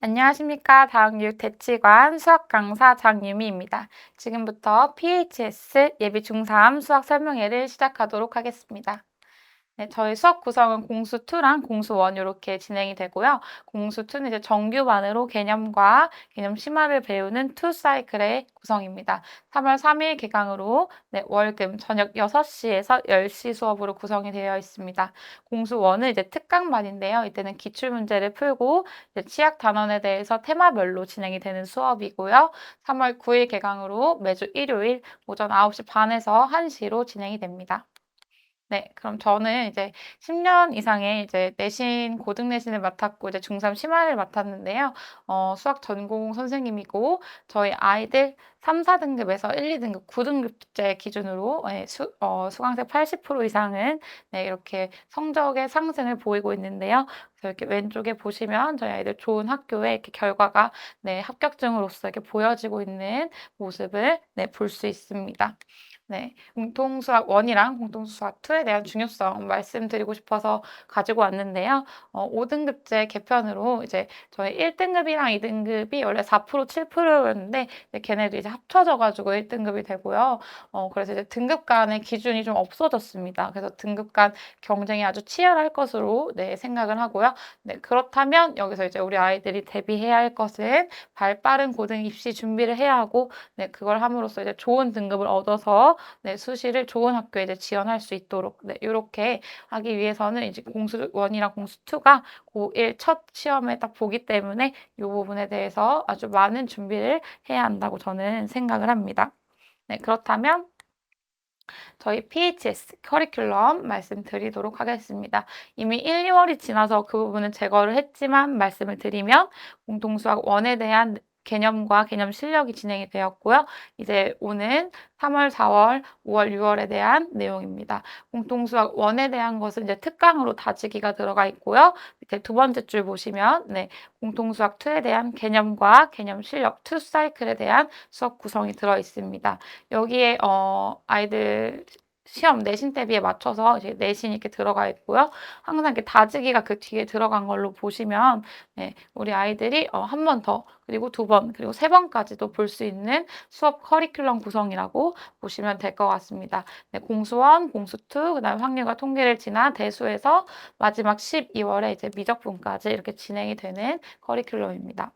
안녕하십니까. 다학육 대치관 수학 강사 장유미입니다. 지금부터 PHS 예비 중3 수학 설명회를 시작하도록 하겠습니다. 네, 저희 수업 구성은 공수2랑 공수1 이렇게 진행이 되고요. 공수2는 이제 정규반으로 개념과 개념 심화를 배우는 2사이클의 구성입니다. 3월 3일 개강으로 월금 저녁 6시에서 10시 수업으로 구성이 되어 있습니다. 공수1은 이제 특강반인데요. 이때는 기출문제를 풀고 이제 치약 단원에 대해서 테마별로 진행이 되는 수업이고요. 3월 9일 개강으로 매주 일요일 오전 9시 반에서 1시로 진행이 됩니다. 네, 그럼 저는 이제 10년 이상의 이제 내신, 고등 내신을 맡았고, 이제 중3 심화를 맡았는데요. 수학 전공 선생님이고, 저희 아이들 3, 4등급에서 1, 2등급, 9등급제 기준으로 수강생 80% 이상은 이렇게 성적의 상승을 보이고 있는데요. 그래서 이렇게 왼쪽에 보시면 저희 아이들 좋은 학교에 이렇게 결과가 합격증으로서 이렇게 보여지고 있는 모습을 볼 수 있습니다. 네, 공통수학 1이랑 공통수학 2에 대한 중요성 말씀드리고 싶어서 가지고 왔는데요. 5등급제 개편으로 이제 저희 1등급이랑 2등급이 원래 4%, 7%였는데 걔네도 이제 합쳐져가지고 1등급이 되고요. 그래서 이제 등급 간의 기준이 좀 없어졌습니다. 그래서 등급 간 경쟁이 아주 치열할 것으로 생각을 하고요. 네, 그렇다면 여기서 이제 우리 아이들이 대비해야 할 것은 발빠른 고등 입시 준비를 해야 하고, 그걸 함으로써 이제 좋은 등급을 얻어서 수시를 좋은 학교에 이제 지원할 수 있도록 이렇게 하기 위해서는 이제 공수 1이랑 공수 2가 고1 첫 시험에 딱 보기 때문에 이 부분에 대해서 아주 많은 준비를 해야 한다고 저는 생각을 합니다. 그렇다면 저희 PHS 커리큘럼 말씀드리도록 하겠습니다. 이미 1, 2월이 지나서 그 부분은 제거를 했지만 말씀을 드리면 공통수학 1에 대한 개념과 개념 실력이 진행이 되었고요. 이제 오는 3월, 4월, 5월, 6월에 대한 내용입니다. 공통수학 1에 대한 것은 이제 특강으로 다지기가 들어가 있고요. 밑에 두 번째 줄 보시면 공통수학 2에 대한 개념과 개념 실력 2사이클에 대한 수업 구성이 들어 있습니다. 여기에 아이들 시험 내신 대비에 맞춰서 이제 내신이 이렇게 들어가 있고요. 항상 이렇게 다지기가 그 뒤에 들어간 걸로 보시면 우리 아이들이 한 번 더, 그리고 두 번, 그리고 세 번까지도 볼 수 있는 수업 커리큘럼 구성이라고 보시면 될 것 같습니다. 공수1, 공수2, 그다음에 확률과 통계를 지나 대수에서 마지막 12월에 이제 미적분까지 이렇게 진행이 되는 커리큘럼입니다.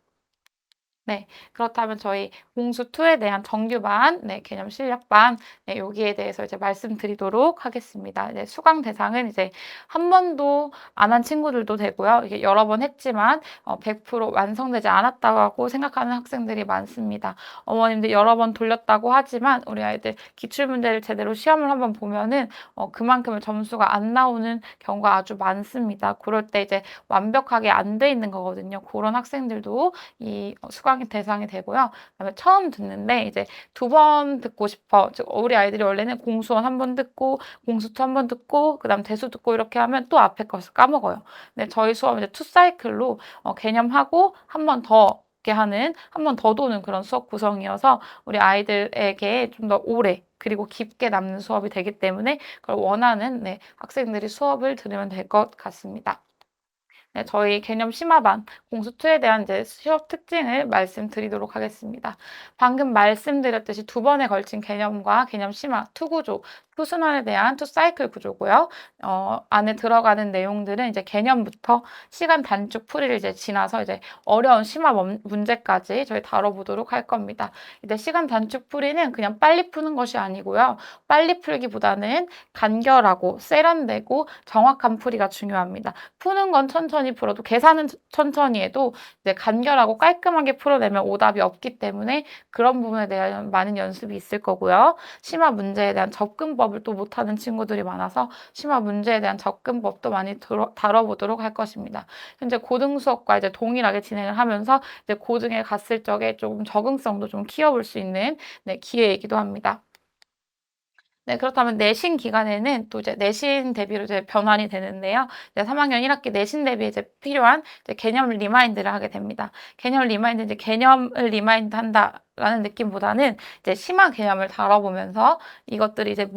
그렇다면 저희 공수2에 대한 정규반, 개념 실력반, 여기에 대해서 이제 말씀드리도록 하겠습니다. 수강 대상은 이제 한 번도 안 한 친구들도 되고요. 이게 여러 번 했지만 100% 완성되지 않았다고 생각하는 학생들이 많습니다. 어머님들 여러 번 돌렸다고 하지만 우리 아이들 기출문제를 제대로 시험을 한번 보면은 그만큼의 점수가 안 나오는 경우가 아주 많습니다. 그럴 때 이제 완벽하게 안 돼 있는 거거든요. 그런 학생들도 이 수강 대상이 되고요. 그다음에 처음 듣는데 이제 두 번 듣고 싶어. 즉 우리 아이들이 원래는 공수원 한 번 듣고 공수투 한 번 듣고 그다음 대수 듣고 이렇게 하면 또 앞에 것을 까먹어요. 근데 저희 수업은 이제 투 사이클로 개념하고 한 번 더 이렇게 하는 한 번 더 도는 그런 수업 구성이어서 우리 아이들에게 좀 더 오래 그리고 깊게 남는 수업이 되기 때문에 그걸 원하는 학생들이 수업을 들으면 될 것 같습니다. 저희 개념 심화반 공수2에 대한 이제 수업 특징을 말씀드리도록 하겠습니다. 방금 말씀드렸듯이 두 번에 걸친 개념과 개념 심화, 투구조, 투순환에 대한 투사이클 구조고요. 안에 들어가는 내용들은 이제 개념부터 시간 단축 풀이를 이제 지나서 이제 어려운 심화 문제까지 저희 다뤄보도록 할 겁니다. 이제 시간 단축 풀이는 그냥 빨리 푸는 것이 아니고요. 빨리 풀기보다는 간결하고 세련되고 정확한 풀이가 중요합니다. 푸는 건 천천히 풀어도 계산은 천천히 해도 이제 간결하고 깔끔하게 풀어내면 오답이 없기 때문에 그런 부분에 대한 많은 연습이 있을 거고요. 심화 문제에 대한 접근법을 또 못하는 친구들이 많아서 심화 문제에 대한 접근법도 많이 다뤄보도록 할 것입니다. 현재 고등 수업과 이제 동일하게 진행을 하면서 이제 고등에 갔을 적에 좀 적응성도 좀 키워볼 수 있는 기회이기도 합니다. 그렇다면 내신 기간에는 또 이제 내신 대비로 이제 변환이 되는데요. 이제 3학년 1학기 내신 대비에 이제 필요한 이제 개념 리마인드를 하게 됩니다. 개념 리마인드 이제 개념을 리마인드 한다. 라는 느낌보다는 이제 심화 개념을 다뤄보면서 이것들이 이제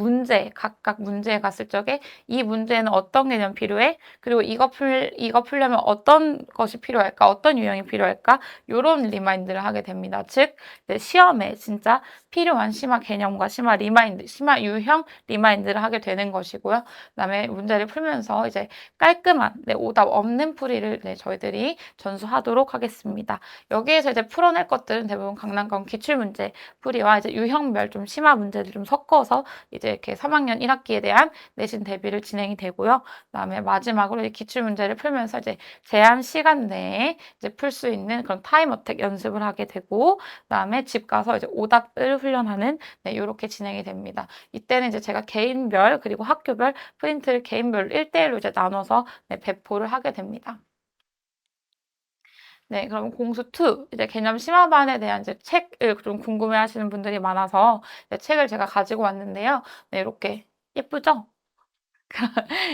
각각 문제에 갔을 적에 이 문제는 어떤 개념이 필요해? 그리고 이거 풀려면 어떤 것이 필요할까? 어떤 유형이 필요할까? 요런 리마인드를 하게 됩니다. 즉, 이제 시험에 진짜 필요한 심화 개념과 심화 유형 리마인드를 하게 되는 것이고요. 그다음에 문제를 풀면서 이제 깔끔한 오답 없는 풀이를 저희들이 전수하도록 하겠습니다. 여기에서 이제 풀어낼 것들은 대부분 강남권 기출문제 풀이와 이제 유형별 좀 심화 문제들 좀 섞어서 이제 이렇게 3학년 1학기에 대한 내신 대비를 진행이 되고요. 그다음에 마지막으로 기출문제를 풀면서 이제 제한 시간 내에 이제 풀 수 있는 그런 타임 어택 연습을 하게 되고, 그다음에 집 가서 이제 오답을 훈련하는 이렇게 진행이 됩니다. 이때는 이제 제가 개인별 그리고 학교별 프린트를 개인별로 1대1로 이제 나눠서 배포를 하게 됩니다. 네, 그럼 공수 2, 이제 개념 심화반에 대한 이제 책을 좀 궁금해 하시는 분들이 많아서 책을 제가 가지고 왔는데요. 네, 이렇게 예쁘죠?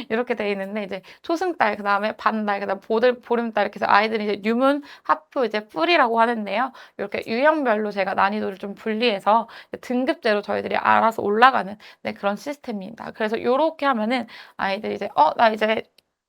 이렇게 돼 있는데 이제 초승달, 그다음에 반달, 그다음 보름달 이렇게 해서 아이들이 이제 유문, 하프, 이제 뿔이라고 하는데요. 이렇게 유형별로 제가 난이도를 좀 분리해서 등급제로 저희들이 알아서 올라가는 그런 시스템입니다. 그래서 이렇게 하면은 아이들이 이제 나 이제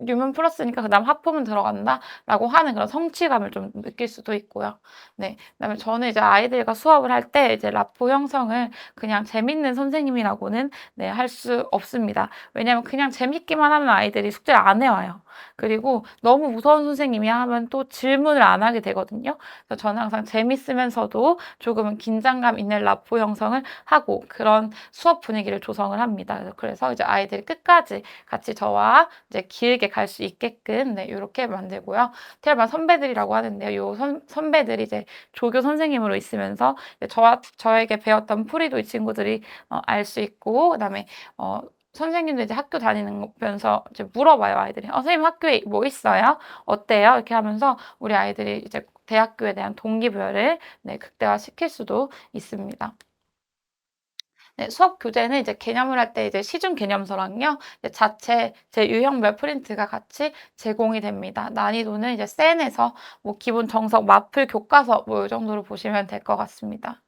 유문 풀었으니까 그다음 하품은 들어간다라고 하는 그런 성취감을 좀 느낄 수도 있고요. 네, 그다음에 저는 이제 아이들과 수업을 할 때 이제 라포 형성을 그냥 재밌는 선생님이라고는 할 수 없습니다. 왜냐면 그냥 재밌기만 하면 아이들이 숙제를 안 해와요. 그리고 너무 무서운 선생님이 하면 또 질문을 안 하게 되거든요. 그래서 저는 항상 재밌으면서도 조금은 긴장감 있는 라포 형성을 하고 그런 수업 분위기를 조성을 합니다. 그래서 이제 아이들이 끝까지 같이 저와 이제 길게 갈 수 있게끔 이렇게 만들고요. 테일반 선배들이라고 하는데요. 요 선배들이 이제 조교 선생님으로 있으면서 저에게 배웠던 풀이도 이 친구들이 알 수 있고, 그다음에 선생님도 이제 학교 다니면서 이제 물어봐요, 아이들이. 선생님 학교에 뭐 있어요? 어때요? 이렇게 하면서 우리 아이들이 이제 대학교에 대한 동기부여를 극대화시킬 수도 있습니다. 네, 수업 교재는 이제 개념을 할 때 이제 시중 개념서랑요, 이제 자체 제 유형별 프린트가 같이 제공이 됩니다. 난이도는 이제 센에서 뭐 기본 정석, 마플, 교과서 뭐 이 정도로 보시면 될 것 같습니다.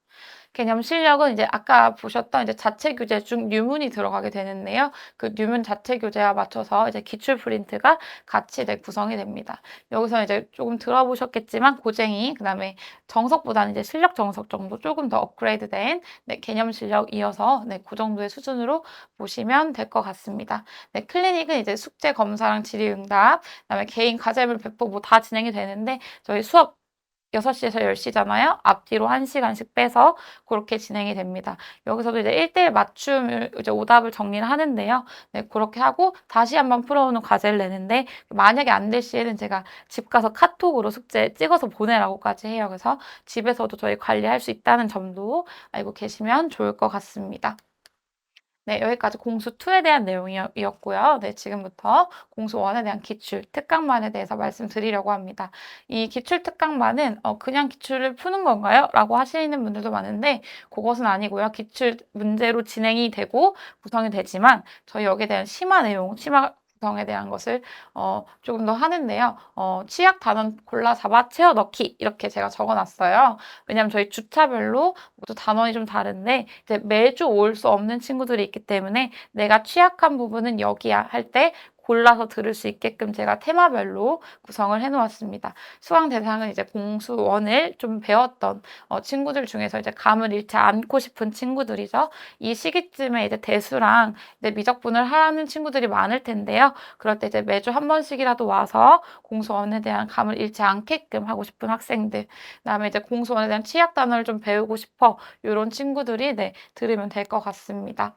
개념 실력은 이제 아까 보셨던 이제 자체 교재 중 뉴문이 들어가게 되는데요. 그 뉴문 자체 교재와 맞춰서 이제 기출 프린트가 같이 구성이 됩니다. 여기서 이제 조금 들어보셨겠지만 고쟁이, 그다음에 정석보다는 이제 실력 정석 정도 조금 더 업그레이드된 개념 실력 이어서 그 정도의 수준으로 보시면 될 것 같습니다. 클리닉은 이제 숙제 검사랑 질의응답, 그다음에 개인 과제물 배포 뭐 다 진행이 되는데 저희 수업 6시에서 10시잖아요. 앞뒤로 1시간씩 빼서 그렇게 진행이 됩니다. 여기서도 이제 1대1 맞춤을 이제 오답을 정리를 하는데요. 네, 그렇게 하고 다시 한번 풀어오는 과제를 내는데 만약에 안 될 시에는 제가 집 가서 카톡으로 숙제 찍어서 보내라고까지 해요. 그래서 집에서도 저희 관리할 수 있다는 점도 알고 계시면 좋을 것 같습니다. 네, 여기까지 공수 2에 대한 내용이었고요. 네, 지금부터 공수 1에 대한 기출, 특강반에 대해서 말씀드리려고 합니다. 이 기출 특강반은 그냥 기출을 푸는 건가요? 라고 하시는 분들도 많은데 그것은 아니고요. 기출 문제로 진행이 되고 구성이 되지만 저희 여기에 대한 심화 내용, 심화 구성에 대한 것을 조금 더 하는데요. 취약 단원 골라 잡아 채워 넣기 이렇게 제가 적어놨어요. 왜냐하면 저희 주차별로 모두 단원이 좀 다른데 이제 매주 올 수 없는 친구들이 있기 때문에 내가 취약한 부분은 여기야 할 때 골라서 들을 수 있게끔 제가 테마별로 구성을 해놓았습니다. 수강 대상은 이제 공수원을 좀 배웠던 친구들 중에서 이제 감을 잃지 않고 싶은 친구들이죠. 이 시기쯤에 이제 대수랑 이제 미적분을 하는 친구들이 많을 텐데요. 그럴 때 이제 매주 한 번씩이라도 와서 공수원에 대한 감을 잃지 않게끔 하고 싶은 학생들, 그다음에 이제 공수원에 대한 취약 단어를 좀 배우고 싶어 이런 친구들이 들으면 될 것 같습니다.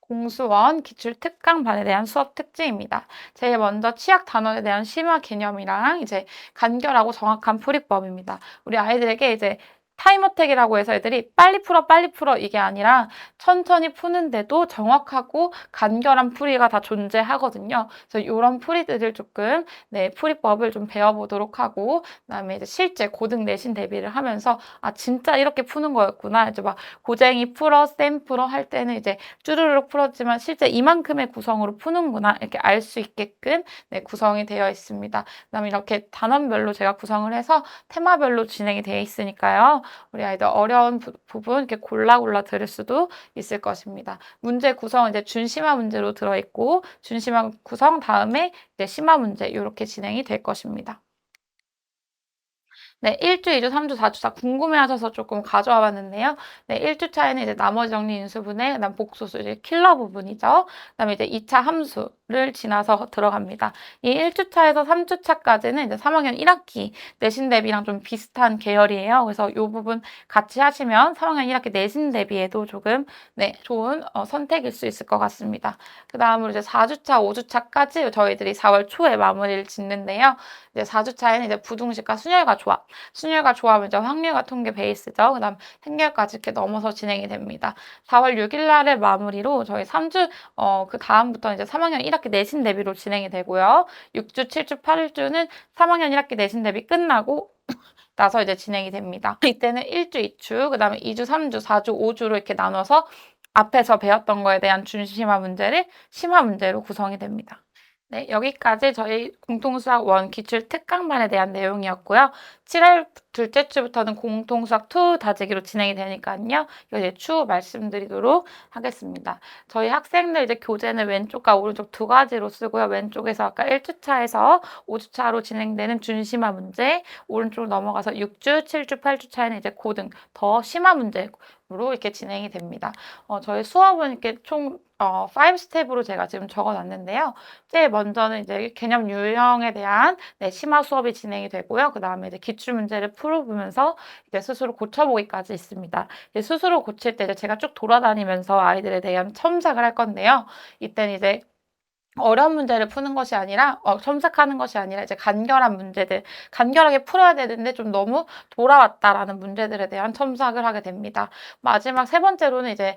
공수원 기출 특강반에 대한 수업 특징입니다. 제일 먼저 취약 단원에 대한 심화 개념이랑 이제 간결하고 정확한 풀이법입니다. 우리 아이들에게 이제 타임어택이라고 해서 애들이 빨리 풀어 빨리 풀어 이게 아니라 천천히 푸는데도 정확하고 간결한 풀이가 다 존재하거든요. 그래서 이런 풀이들을 조금 풀이법을 좀 배워보도록 하고, 그다음에 이제 실제 고등 내신 대비를 하면서 진짜 이렇게 푸는 거였구나. 이제 막 고쟁이 풀어 쌤 풀어 할 때는 이제 쭈르륵 풀었지만 실제 이만큼의 구성으로 푸는구나 이렇게 알 수 있게끔 구성이 되어 있습니다. 그다음에 이렇게 단원별로 제가 구성을 해서 테마별로 진행이 되어 있으니까요. 우리 아이들 어려운 부분 이렇게 골라 들을 수도 있을 것입니다. 문제 구성은 이제 준심화 문제로 들어있고 준심화 구성 다음에 이제 심화 문제 이렇게 진행이 될 것입니다. 네, 1주, 2주, 3주, 4주 다 궁금해하셔서 조금 가져와 봤는데요. 네, 1주차에는 이제 나머지 정리 인수분해, 그다음 복소수, 이제 킬러 부분이죠. 그다음에 이제 2차 함수를 지나서 들어갑니다. 이 1주차에서 3주차까지는 이제 3학년 1학기 내신 대비랑 좀 비슷한 계열이에요. 그래서 이 부분 같이 하시면 3학년 1학기 내신 대비에도 조금 네, 좋은 선택일 수 있을 것 같습니다. 그다음으로 이제 4주차, 5주차까지 저희들이 4월 초에 마무리를 짓는데요. 이제 4주차에는 이제 부등식과 순열과 조합, 순열과 조합은 이제 확률과 통계 베이스죠. 그다음 행렬까지 이렇게 넘어서 진행이 됩니다. 4월 6일 날의 마무리로 저희 3주 그 다음부터 이제 3학년 1학기 내신 대비로 진행이 되고요. 6주, 7주, 8주는 3학년 1학기 내신 대비 끝나고 나서 이제 진행이 됩니다. 이때는 1주, 2주, 그다음에 2주, 3주, 4주, 5주로 이렇게 나눠서 앞에서 배웠던 거에 대한 준심화 문제를 심화 문제로 구성이 됩니다. 네, 여기까지 저희 공통수학 1 기출 특강반에 대한 내용이었고요. 7월 둘째 주부터는 공통수학 2 다지기로 진행이 되니까요. 이거 이제 추후 말씀드리도록 하겠습니다. 저희 학생들 이제 교재는 왼쪽과 오른쪽 두 가지로 쓰고요. 왼쪽에서 아까 1주차에서 5주차로 진행되는 준심화 문제, 오른쪽으로 넘어가서 6주, 7주, 8주차에는 이제 고등 더 심화 문제로 이렇게 진행이 됩니다. 저희 수업은 이렇게 총 5스텝으로 제가 지금 적어놨는데요. 제일 먼저는 이제 개념 유형에 대한 네, 심화 수업이 진행이 되고요. 그 다음에 이제 기출 문제를 풀어보면서 이제 스스로 고쳐보기까지 있습니다. 이제 스스로 고칠 때 이제 제가 쭉 돌아다니면서 아이들에 대한 첨삭을 할 건데요. 이때는 이제 어려운 문제를 푸는 것이 아니라 첨삭하는 것이 아니라 이제 간결한 문제들, 간결하게 풀어야 되는데 좀 너무 돌아왔다라는 문제들에 대한 첨삭을 하게 됩니다. 마지막 세 번째로는 이제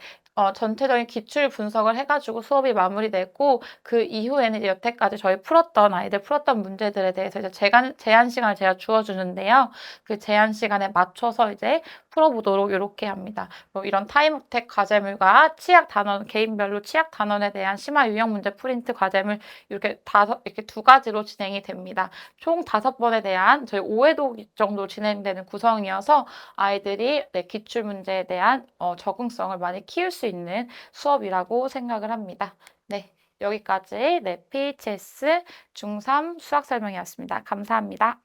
전체적인 기출 분석을 해가지고 수업이 마무리되고 그 이후에는 이제 여태까지 저희 풀었던 아이들 풀었던 문제들에 대해서 이제 제한 시간을 제가 주어주는데요. 그 제한 시간에 맞춰서 이제 풀어보도록 이렇게 합니다. 이런 타임어택 과제물과 치약 단원 개인별로 치약 단원에 대한 심화 유형 문제 프린트 과제물 이렇게 이렇게 두 가지로 진행이 됩니다. 총 5번에 대한 저희 5회독 정도 진행되는 구성이어서 아이들이 네, 기출 문제에 대한 적응성을 많이 키울 수 있는 수업이라고 생각을 합니다. 네, 여기까지 네, PHS 중3 수학 설명이었습니다. 감사합니다.